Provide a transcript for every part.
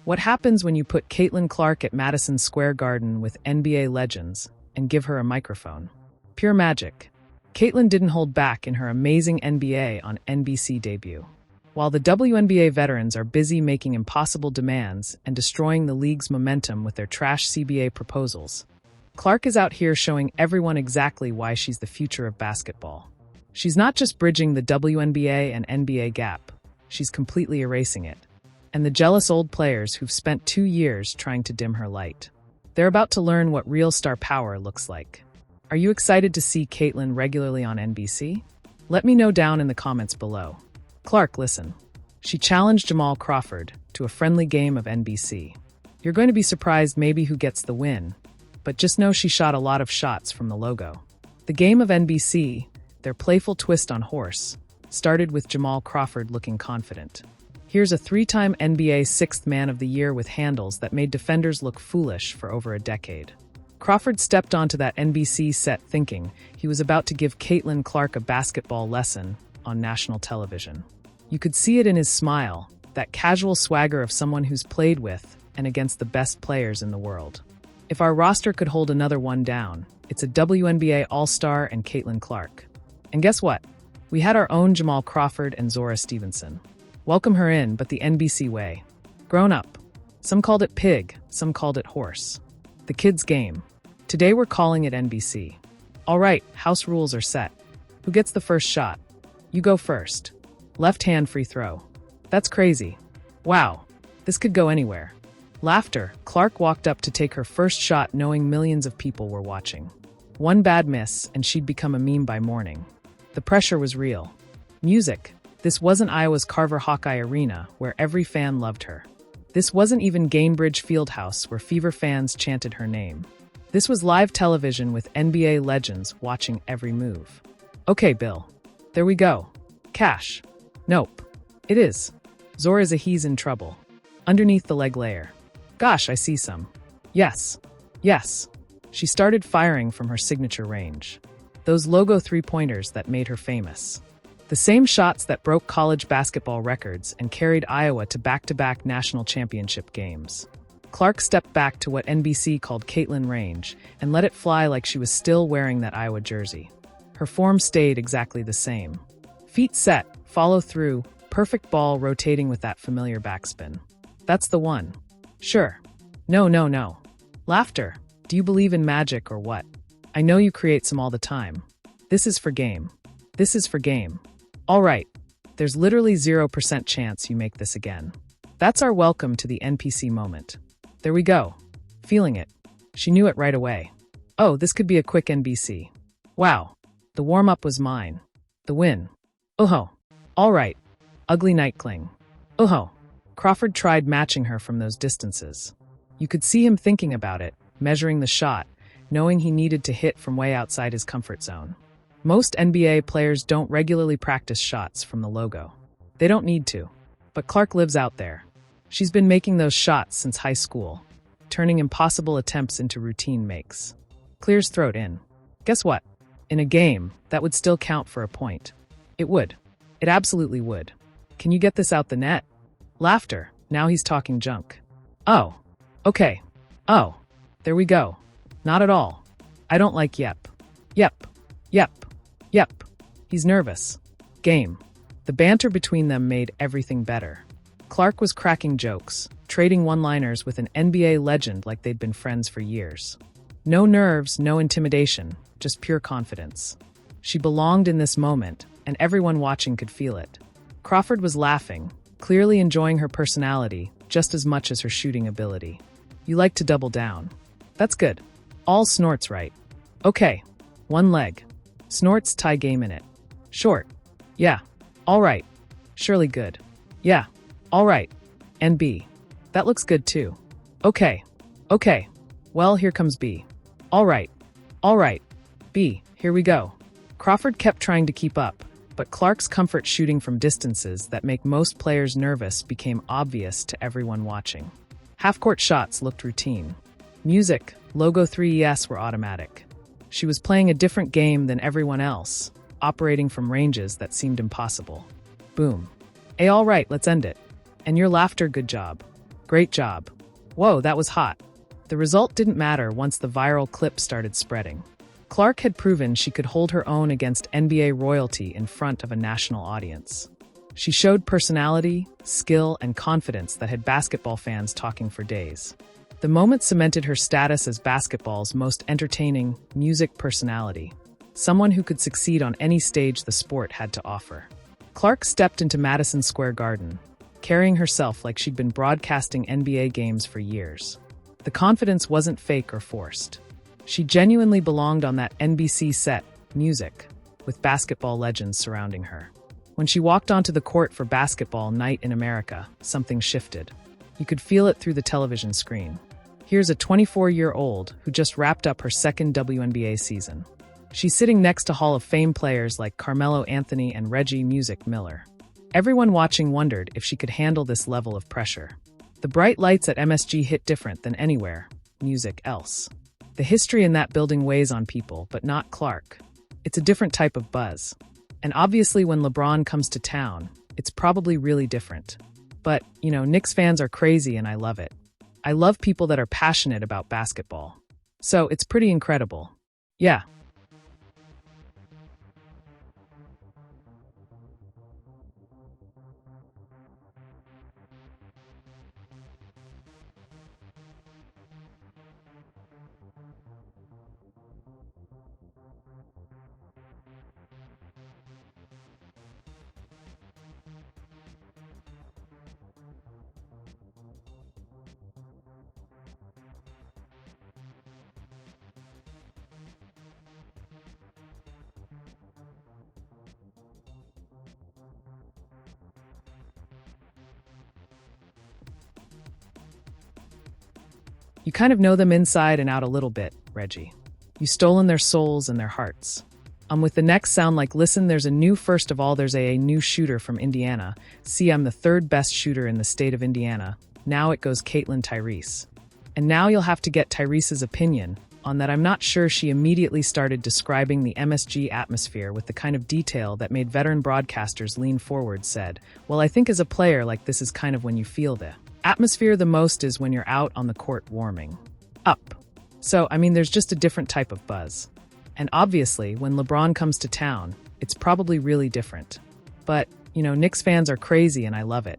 What happens when you put Caitlin Clark at Madison Square Garden with NBA legends and give her a microphone? Pure magic. Caitlin didn't hold back in her amazing NBA on NBC debut. While the WNBA veterans are busy making impossible demands and destroying the league's momentum with their trash CBA proposals, Clark is out here showing everyone exactly why she's the future of basketball. She's not just bridging the WNBA and NBA gap, she's completely erasing it. And the jealous old players who've spent 2 years trying to dim her light. They're about to learn what real star power looks like. Are you excited to see Caitlin regularly on NBC? Let me know down in the comments below. Clark, listen. She challenged Jamal Crawford to a friendly game of NBC. You're going to be surprised maybe who gets the win, but just know she shot a lot of shots from the logo. The game of NBC, their playful twist on horse, started with Jamal Crawford looking confident. Here's a 3-time NBA Sixth Man of the Year with handles that made defenders look foolish for over a decade. Crawford stepped onto that NBC set thinking he was about to give Caitlin Clark a basketball lesson on national television. You could see it in his smile, that casual swagger of someone who's played with and against the best players in the world. If our roster could hold another one down, it's a WNBA All-Star and Caitlin Clark. And guess what? We had our own Jamal Crawford and Zora Stevenson. Welcome her in, but the NBC way. Grown up. Some called it pig, some called it horse. The kids' game. Today we're calling it NBC. All right, house rules are set. Who gets the first shot? You go first. Left hand free throw. That's crazy. Wow, this could go anywhere. Laughter. Clark walked up to take her first shot knowing millions of people were watching. One bad miss and she'd become a meme by morning. The pressure was real. Music. This wasn't Iowa's Carver Hawkeye Arena, where every fan loved her. This wasn't even Gainbridge Fieldhouse, where Fever fans chanted her name. This was live television with NBA legends watching every move. Okay, Bill. There we go. Cash. Nope. It is. Zora's a he's in trouble. Underneath the leg layer. Gosh, I see some. Yes. Yes. She started firing from her signature range. Those logo three-pointers that made her famous. The same shots that broke college basketball records and carried Iowa to back-to-back national championship games. Clark stepped back to what NBC called Caitlin range and let it fly like she was still wearing that Iowa jersey. Her form stayed exactly the same. Feet set, follow through, perfect ball rotating with that familiar backspin. That's the one. Sure. No, no, no. Laughter. Do you believe in magic or what? I know you create some all the time. This is for game. This is for game. All right, there's literally 0% chance you make this again. That's our welcome to the NPC moment. There we go. Feeling it. She knew it right away. Oh, this could be a quick NBC. Wow. The warm-up was mine. The win. Oh-ho. All right. Ugly night cling. Oh-ho. Crawford tried matching her from those distances. You could see him thinking about it, measuring the shot, knowing he needed to hit from way outside his comfort zone. Most NBA players don't regularly practice shots from the logo. They don't need to. But Clark lives out there. She's been making those shots since high school, turning impossible attempts into routine makes. Clears throat in. Guess what? In a game, that would still count for a point. It would. It absolutely would. Can you get this out the net? Laughter. Now he's talking junk. Oh. Okay. Oh. There we go. Not at all. I don't like yep. Yep. Yep. Yep. He's nervous. Game. The banter between them made everything better. Clark was cracking jokes, trading one-liners with an NBA legend like they'd been friends for years. No nerves, no intimidation, just pure confidence. She belonged in this moment, and everyone watching could feel it. Crawford was laughing, clearly enjoying her personality just as much as her shooting ability. You like to double down. That's good. All snorts right. Okay. One leg. Snorts tie game in it. Short. Yeah. All right. Surely good. Yeah. All right. And B. That looks good too. Okay. Okay. Well, here comes B. All right. All right. B. Here we go. Crawford kept trying to keep up, but Clark's comfort shooting from distances that make most players nervous became obvious to everyone watching. Half-court shots looked routine. Music, logo 3ES were automatic. She was playing a different game than everyone else, operating from ranges that seemed impossible. Boom. Hey, all right, let's end it. And your laughter, good job. Great job. Whoa, that was hot. The result didn't matter once the viral clip started spreading. Clark had proven she could hold her own against NBA royalty in front of a national audience. She showed personality, skill, and confidence that had basketball fans talking for days. The moment cemented her status as basketball's most entertaining music personality, someone who could succeed on any stage the sport had to offer. Clark stepped into Madison Square Garden, carrying herself like she'd been broadcasting NBA games for years. The confidence wasn't fake or forced. She genuinely belonged on that NBC set, Music, with basketball legends surrounding her. When she walked onto the court for Basketball Night in America, something shifted. You could feel it through the television screen. Here's a 24-year-old who just wrapped up her second WNBA season. She's sitting next to Hall of Fame players like Carmelo Anthony and Reggie Music Miller. Everyone watching wondered if she could handle this level of pressure. The bright lights at MSG hit different than anywhere music else. The history in that building weighs on people, but not Clark. It's a different type of buzz. And obviously when LeBron comes to town, it's probably really different. But, Knicks fans are crazy and I love it. I love people that are passionate about basketball. So it's pretty incredible. Yeah. You kind of know them inside and out a little bit, Reggie. You've stolen their souls and their hearts. With the next sound like listen, there's a new first of all, there's a new shooter from Indiana. See, I'm the third best shooter in the state of Indiana. Now it goes Caitlin Tyrese. And now you'll have to get Tyrese's opinion on that. I'm not sure. She immediately started describing the MSG atmosphere with the kind of detail that made veteran broadcasters lean forward, said, well, I think as a player, like this is kind of when you feel the atmosphere the most is when you're out on the court warming up. So, there's just a different type of buzz. And obviously, when LeBron comes to town, it's probably really different. But, Knicks fans are crazy and I love it.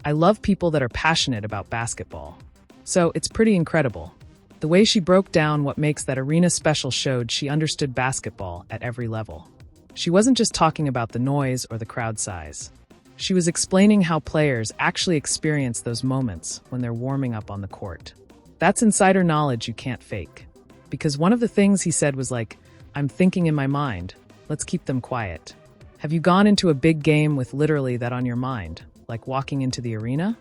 I love people that are passionate about basketball. So it's pretty incredible. The way she broke down what makes that arena special showed she understood basketball at every level. She wasn't just talking about the noise or the crowd size. She was explaining how players actually experience those moments when they're warming up on the court. That's insider knowledge you can't fake. Because one of the things he said was like, I'm thinking in my mind, let's keep them quiet. Have you gone into a big game with literally that on your mind, like walking into the arena?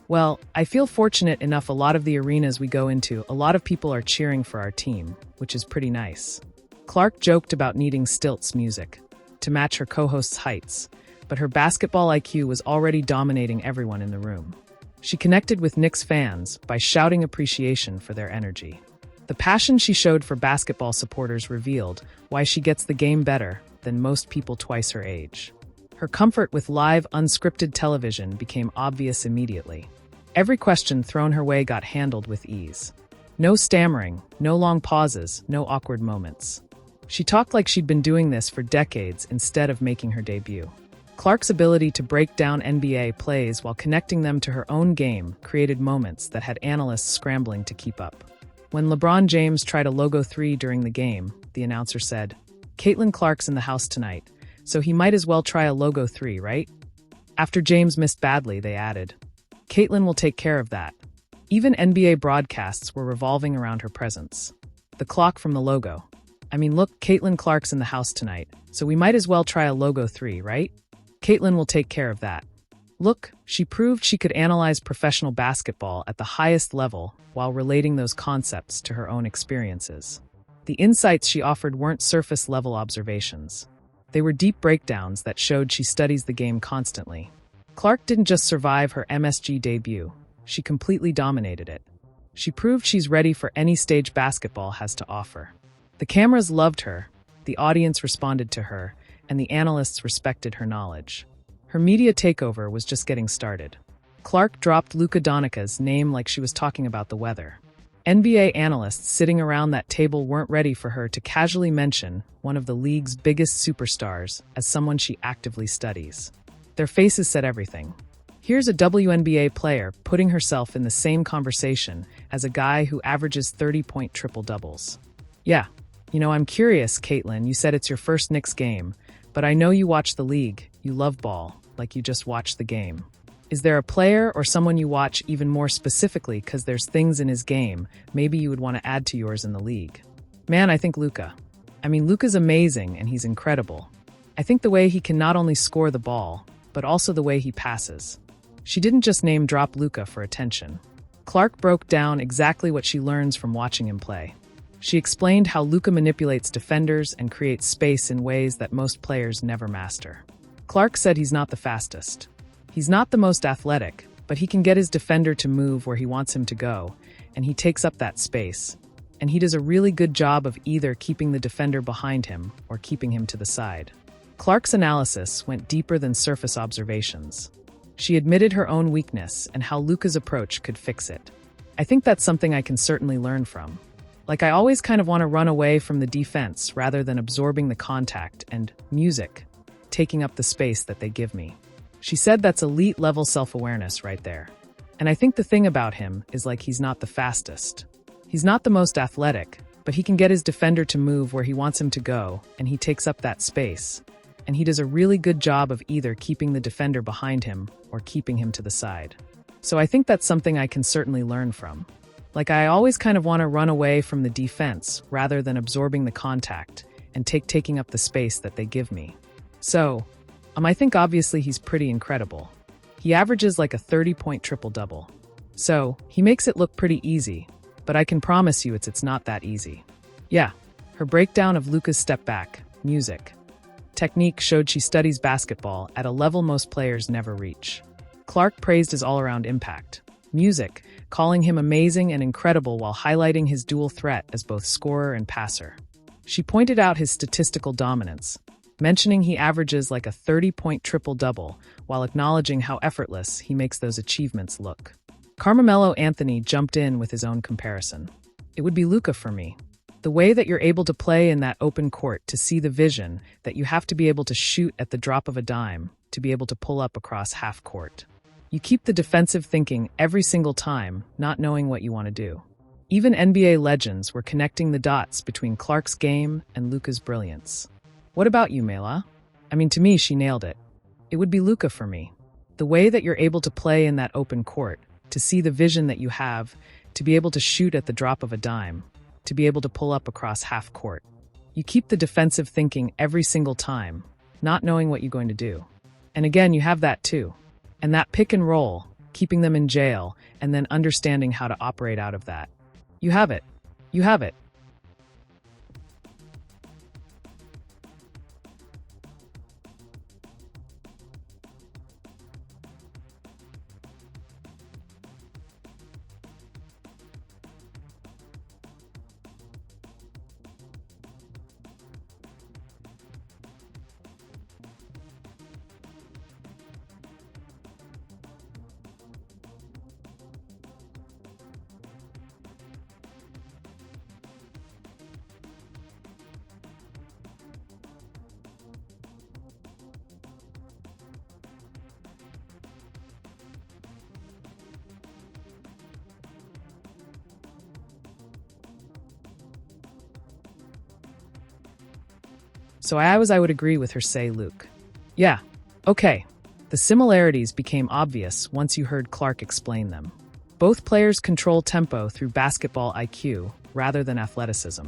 Well, I feel fortunate enough a lot of the arenas we go into, a lot of people are cheering for our team, which is pretty nice. Clark joked about needing stilts music to match her co-host's heights, but her basketball IQ was already dominating everyone in the room. She connected with Knicks fans by shouting appreciation for their energy. The passion she showed for basketball supporters revealed why she gets the game better than most people twice her age. Her comfort with live, unscripted television became obvious immediately. Every question thrown her way got handled with ease. No stammering, no long pauses, no awkward moments. She talked like she'd been doing this for decades instead of making her debut. Clark's ability to break down NBA plays while connecting them to her own game created moments that had analysts scrambling to keep up. When LeBron James tried a logo 3 during the game, the announcer said, Caitlin Clark's in the house tonight, so he might as well try a logo 3, right? After James missed badly, they added, Caitlin will take care of that. Even NBA broadcasts were revolving around her presence. The clock from the logo. Look, Caitlin Clark's in the house tonight, so we might as well try a logo 3, right? Caitlin will take care of that. Look, she proved she could analyze professional basketball at the highest level while relating those concepts to her own experiences. The insights she offered weren't surface-level observations. They were deep breakdowns that showed she studies the game constantly. Clark didn't just survive her MSG debut, she completely dominated it. She proved she's ready for any stage basketball has to offer. The cameras loved her, the audience responded to her, and the analysts respected her knowledge. Her media takeover was just getting started. Clark dropped Luka Dončić's name like she was talking about the weather. NBA analysts sitting around that table weren't ready for her to casually mention one of the league's biggest superstars as someone she actively studies. Their faces said everything. Here's a WNBA player putting herself in the same conversation as a guy who averages 30-point triple-doubles. Yeah, I'm curious, Caitlin, you said it's your first Knicks game, but I know you watch the league, you love ball, like you just watched the game. Is there a player or someone you watch even more specifically because there's things in his game maybe you would want to add to yours in the league? Man, I think Luka. Luka's amazing and he's incredible. I think the way he can not only score the ball, but also the way he passes. She didn't just name drop Luka for attention. Clark broke down exactly what she learns from watching him play. She explained how Luka manipulates defenders and creates space in ways that most players never master. Clark said he's not the fastest. He's not the most athletic, but he can get his defender to move where he wants him to go, and he takes up that space. And he does a really good job of either keeping the defender behind him or keeping him to the side. Clark's analysis went deeper than surface observations. She admitted her own weakness and how Luka's approach could fix it. I think that's something I can certainly learn from. I always kind of want to run away from the defense rather than absorbing the contact and music, taking up the space that they give me. She said that's elite-level self-awareness right there. And I think the thing about him is he's not the fastest. He's not the most athletic, but he can get his defender to move where he wants him to go, and he takes up that space. And he does a really good job of either keeping the defender behind him or keeping him to the side. So I think that's something I can certainly learn from. I always kind of want to run away from the defense rather than absorbing the contact and taking up the space that they give me. So, I think obviously he's pretty incredible. He averages a 30-point triple-double. So, he makes it look pretty easy, but I can promise you it's not that easy. Yeah, her breakdown of Luka's step back, music, technique showed she studies basketball at a level most players never reach. Clark praised his all-around impact, music, calling him amazing and incredible while highlighting his dual threat as both scorer and passer. She pointed out his statistical dominance, mentioning he averages a 30-point triple-double while acknowledging how effortless he makes those achievements look. Carmelo Anthony jumped in with his own comparison. It would be Luka for me. The way that you're able to play in that open court to see the vision that you have to be able to shoot at the drop of a dime, to be able to pull up across half court. You keep the defensive thinking every single time, not knowing what you want to do. Even NBA legends were connecting the dots between Clark's game and Luka's brilliance. What about you, Mela? To me, she nailed it. It would be Luka for me. The way that you're able to play in that open court, to see the vision that you have, to be able to shoot at the drop of a dime, to be able to pull up across half court. You keep the defensive thinking every single time, not knowing what you're going to do. And again, you have that too. And that pick and roll, keeping them in jail, and then understanding how to operate out of that. You have it. You have it. So I would agree with her, say Luke. Yeah, okay. The similarities became obvious once you heard Clark explain them. Both players control tempo through basketball IQ rather than athleticism.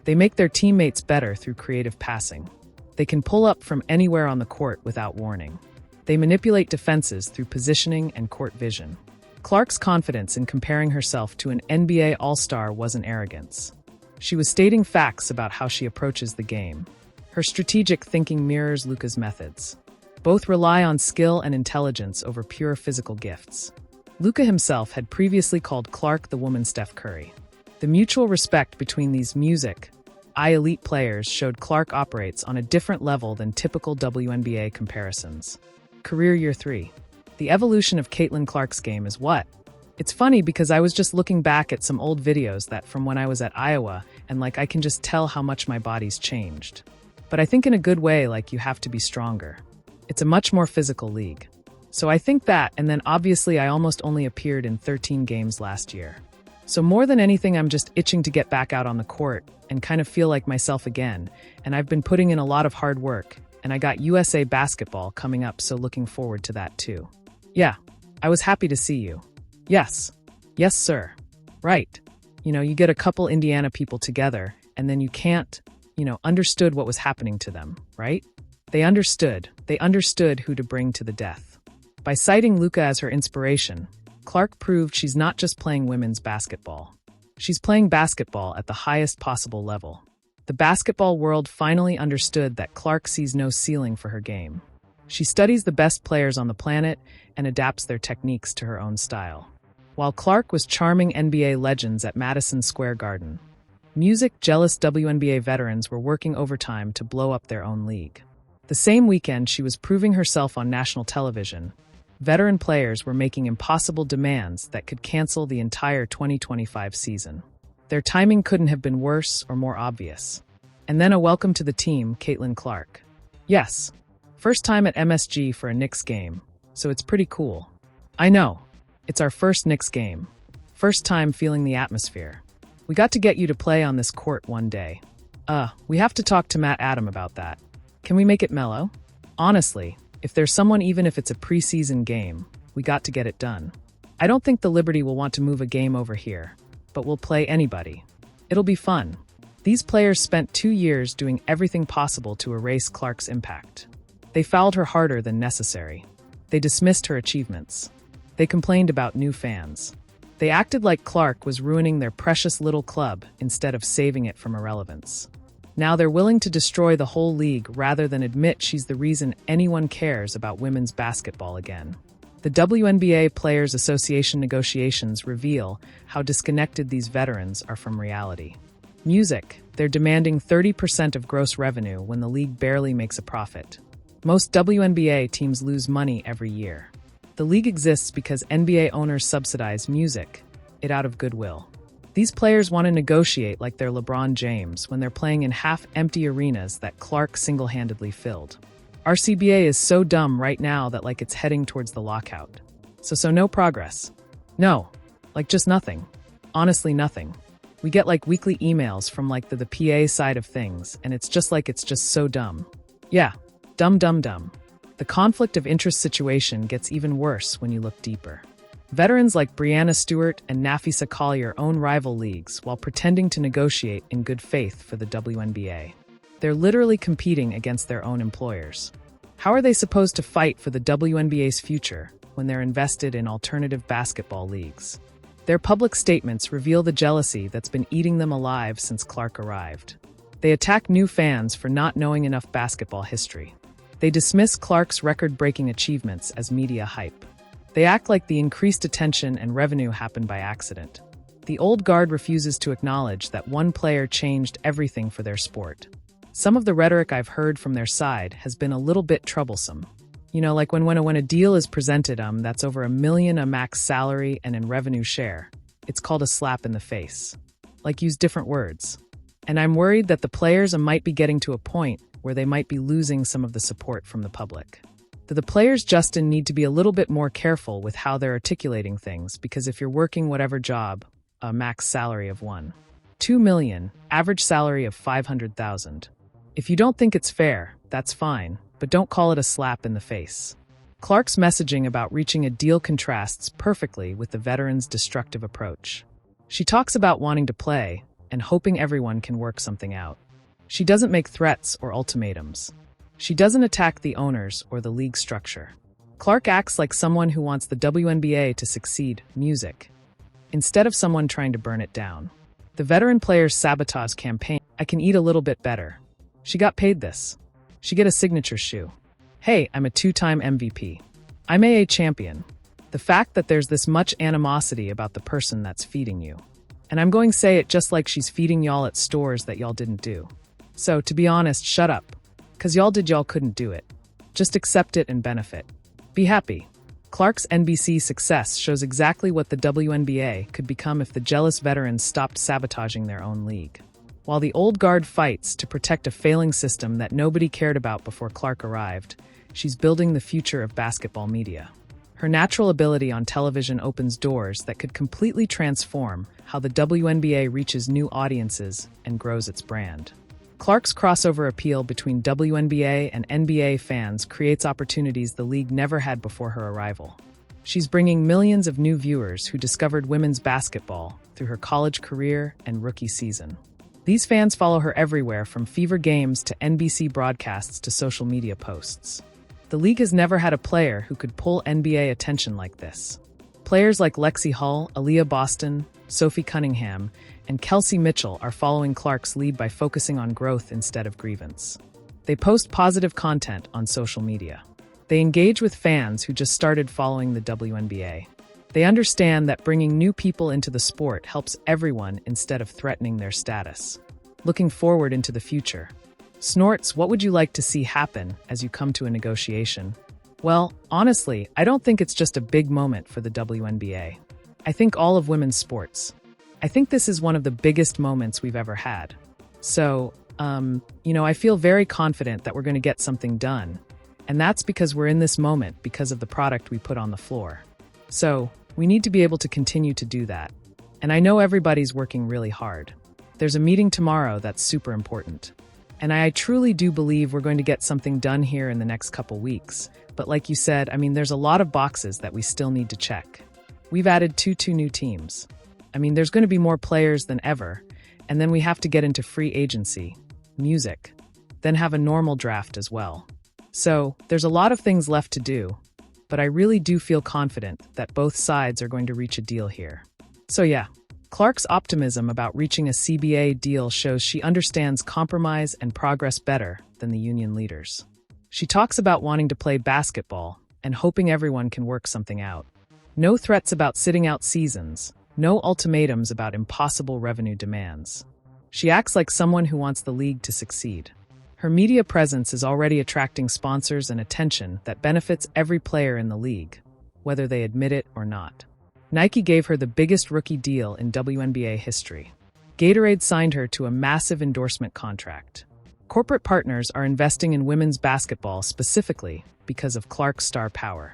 They make their teammates better through creative passing. They can pull up from anywhere on the court without warning. They manipulate defenses through positioning and court vision. Clark's confidence in comparing herself to an NBA All-Star wasn't arrogance. She was stating facts about how she approaches the game. Her strategic thinking mirrors Luka's methods. Both rely on skill and intelligence over pure physical gifts. Luka himself had previously called Clark the woman Steph Curry. The mutual respect between these elite players showed Clark operates on a different level than typical WNBA comparisons. Career year 3. The evolution of Caitlin Clark's game is what? It's funny because I was just looking back at some old videos that from when I was at Iowa, and I can just tell how much my body's changed. But I think in a good way, you have to be stronger. It's a much more physical league. So I think that, and then obviously I almost only appeared in 13 games last year. So more than anything, I'm just itching to get back out on the court and kind of feel like myself again. And I've been putting in a lot of hard work, and I got USA basketball coming up, so looking forward to that too. Yeah, I was happy to see you. Yes. Yes, sir. Right. You get a couple Indiana people together, and then you can't, understood what was happening to them, right? They understood who to bring to the death. By citing Luka as her inspiration, Clark proved she's not just playing women's basketball. She's playing basketball at the highest possible level. The basketball world finally understood that Clark sees no ceiling for her game. She studies the best players on the planet and adapts their techniques to her own style. While Clark was charming NBA legends at Madison Square Garden, music-jealous WNBA veterans were working overtime to blow up their own league. The same weekend she was proving herself on national television, veteran players were making impossible demands that could cancel the entire 2025 season. Their timing couldn't have been worse or more obvious. And then a welcome to the team, Caitlin Clark. Yes. First time at MSG for a Knicks game, so it's pretty cool. I know. It's our first Knicks game. First time feeling the atmosphere. We got to get you to play on this court one day. We have to talk to Matt Adam about that. Can we make it mellow? Honestly, if there's someone, even if it's a preseason game, we got to get it done. I don't think the Liberty will want to move a game over here, but we'll play anybody. It'll be fun. These players spent 2 years doing everything possible to erase Clark's impact. They fouled her harder than necessary. They dismissed her achievements. They complained about new fans. They acted like Clark was ruining their precious little club instead of saving it from irrelevance. Now they're willing to destroy the whole league rather than admit she's the reason anyone cares about women's basketball again. The WNBA Players Association negotiations reveal how disconnected these veterans are from reality. Music, they're demanding 30% of gross revenue when the league barely makes a profit. Most WNBA teams lose money every year. The league exists because NBA owners subsidize music, it out of goodwill. These players want to negotiate like they're LeBron James when they're playing in half-empty arenas that Clark single-handedly filled. Our CBA is so dumb right now that it's heading towards the lockout. So no progress. No, just nothing. Honestly, nothing. We get weekly emails from the PA side of things, and it's just so dumb. Yeah, dumb. The conflict of interest situation gets even worse when you look deeper. Veterans like Breanna Stewart and Nafisa Collier own rival leagues while pretending to negotiate in good faith for the WNBA. They're literally competing against their own employers. How are they supposed to fight for the WNBA's future when they're invested in alternative basketball leagues? Their public statements reveal the jealousy that's been eating them alive since Clark arrived. They attack new fans for not knowing enough basketball history. They dismiss Clark's record-breaking achievements as media hype. They act like the increased attention and revenue happened by accident. The old guard refuses to acknowledge that one player changed everything for their sport. Some of the rhetoric I've heard from their side has been a little bit troublesome. When a deal is presented that's over $1 million a max salary and in revenue share, it's called a slap in the face. Use different words. And I'm worried that the players might be getting to a point where they might be losing some of the support from the public. The players, Justin, need to be a little bit more careful with how they're articulating things, because if you're working whatever job, a max salary of $2 million, average salary of $500,000. If you don't think it's fair, that's fine, but don't call it a slap in the face. Clark's messaging about reaching a deal contrasts perfectly with the veterans' destructive approach. She talks about wanting to play and hoping everyone can work something out. She doesn't make threats or ultimatums. She doesn't attack the owners or the league structure. Clark acts like someone who wants the WNBA to succeed, music, instead of someone trying to burn it down. The veteran players sabotage campaign. I can eat a little bit better. She got paid this. She get a signature shoe. Hey, I'm a 2-time MVP. I'm AA champion. The fact that there's this much animosity about the person that's feeding you. And I'm going to say it just like she's feeding y'all at stores that y'all didn't do. So, to be honest, shut up. 'Cause y'all couldn't do it. Just accept it and benefit. Be happy. Clark's NBC success shows exactly what the WNBA could become if the jealous veterans stopped sabotaging their own league. While the old guard fights to protect a failing system that nobody cared about before Clark arrived, she's building the future of basketball media. Her natural ability on television opens doors that could completely transform how the WNBA reaches new audiences and grows its brand. Clark's crossover appeal between WNBA and NBA fans creates opportunities the league never had before her arrival. She's bringing millions of new viewers who discovered women's basketball through her college career and rookie season. These fans follow her everywhere, from Fever games to NBC broadcasts to social media posts. The league has never had a player who could pull NBA attention like this. Players like Lexi Hull, Aaliyah Boston, Sophie Cunningham, and Kelsey Mitchell are following Clark's lead by focusing on growth instead of grievance. They post positive content on social media. They engage with fans who just started following the WNBA. They understand that bringing new people into the sport helps everyone instead of threatening their status. Looking forward into the future. Snorts, what would you like to see happen as you come to a negotiation? Well, honestly, I don't think it's just a big moment for the WNBA. I think all of women's sports. I think this is one of the biggest moments we've ever had. So, I feel very confident that we're going to get something done. And that's because we're in this moment because of the product we put on the floor. So, we need to be able to continue to do that. And I know everybody's working really hard. There's a meeting tomorrow that's super important. And I truly do believe we're going to get something done here in the next couple weeks. But like you said, there's a lot of boxes that we still need to check. We've added two new teams. There's going to be more players than ever. And then we have to get into free agency, music, then have a normal draft as well. So there's a lot of things left to do. But I really do feel confident that both sides are going to reach a deal here. So yeah, Clark's optimism about reaching a CBA deal shows she understands compromise and progress better than the union leaders. She talks about wanting to play basketball and hoping everyone can work something out. No threats about sitting out seasons, no ultimatums about impossible revenue demands. She acts like someone who wants the league to succeed. Her media presence is already attracting sponsors and attention that benefits every player in the league, whether they admit it or not. Nike gave her the biggest rookie deal in WNBA history. Gatorade signed her to a massive endorsement contract. Corporate partners are investing in women's basketball specifically because of Clark's star power.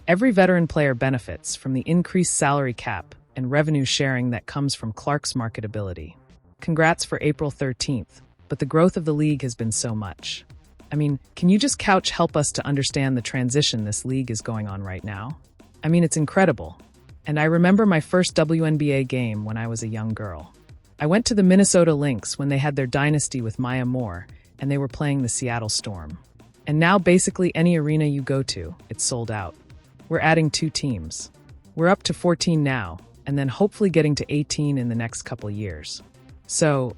Every veteran player benefits from the increased salary cap and revenue sharing that comes from Clark's marketability. Congrats for April 13th, but the growth of the league has been so much. Can you just help us to understand the transition this league is going on right now? It's incredible. And I remember my first WNBA game when I was a young girl. I went to the Minnesota Lynx when they had their dynasty with Maya Moore, and they were playing the Seattle Storm. And now basically any arena you go to, it's sold out. We're adding 2 teams. We're up to 14 now, and then hopefully getting to 18 in the next couple years. So,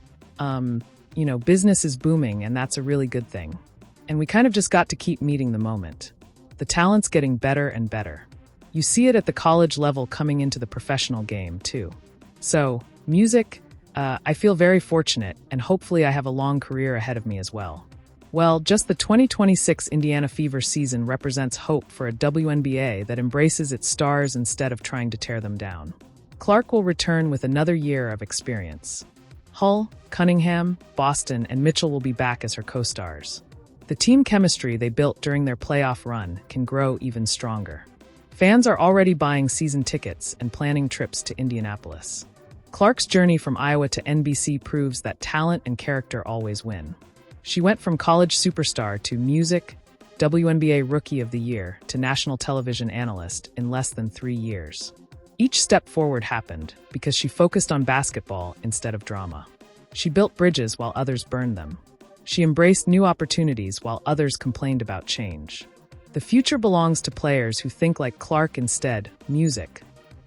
business is booming, and that's a really good thing. And we kind of just got to keep meeting the moment. The talent's getting better and better. You see it at the college level coming into the professional game, too. So, music, I feel very fortunate, and hopefully I have a long career ahead of me as well. Well, just the 2026 Indiana Fever season represents hope for a WNBA that embraces its stars instead of trying to tear them down. Clark will return with another year of experience. Hull, Cunningham, Boston, and Mitchell will be back as her co-stars. The team chemistry they built during their playoff run can grow even stronger. Fans are already buying season tickets and planning trips to Indianapolis. Clark's journey from Iowa to NBC proves that talent and character always win. She went from college superstar to music, WNBA Rookie of the Year to national television analyst in less than 3 years. Each step forward happened because she focused on basketball instead of drama. She built bridges while others burned them. She embraced new opportunities while others complained about change. The future belongs to players who think like Clark instead, music,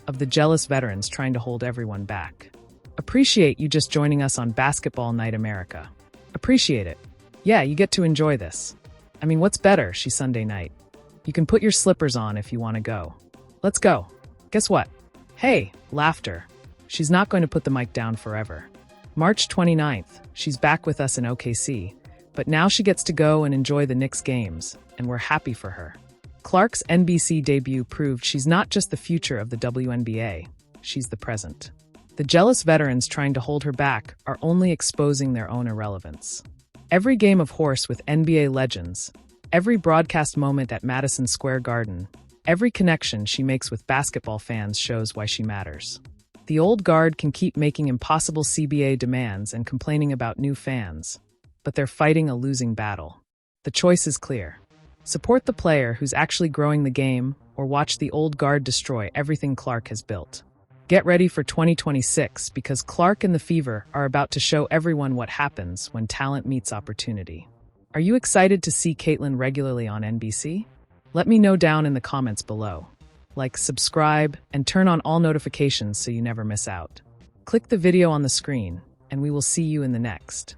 of the jealous veterans trying to hold everyone back. Appreciate you just joining us on Basketball Night America. Appreciate it. Yeah, you get to enjoy this. What's better, she Sunday night. You can put your slippers on if you want to go. Let's go. Guess what? Hey, laughter. She's not going to put the mic down forever. March 29th, she's back with us in OKC, but now she gets to go and enjoy the Knicks games, and we're happy for her. Clark's NBC debut proved she's not just the future of the WNBA, she's the present. The jealous veterans trying to hold her back are only exposing their own irrelevance. Every game of horse with NBA legends, every broadcast moment at Madison Square Garden, every connection she makes with basketball fans shows why she matters. The old guard can keep making impossible CBA demands and complaining about new fans, but they're fighting a losing battle. The choice is clear. Support the player who's actually growing the game, or watch the old guard destroy everything Clark has built. Get ready for 2026 because Clark and the Fever are about to show everyone what happens when talent meets opportunity. Are you excited to see Caitlin regularly on NBC? Let me know down in the comments below. Like, subscribe, and turn on all notifications so you never miss out. Click the video on the screen, and we will see you in the next.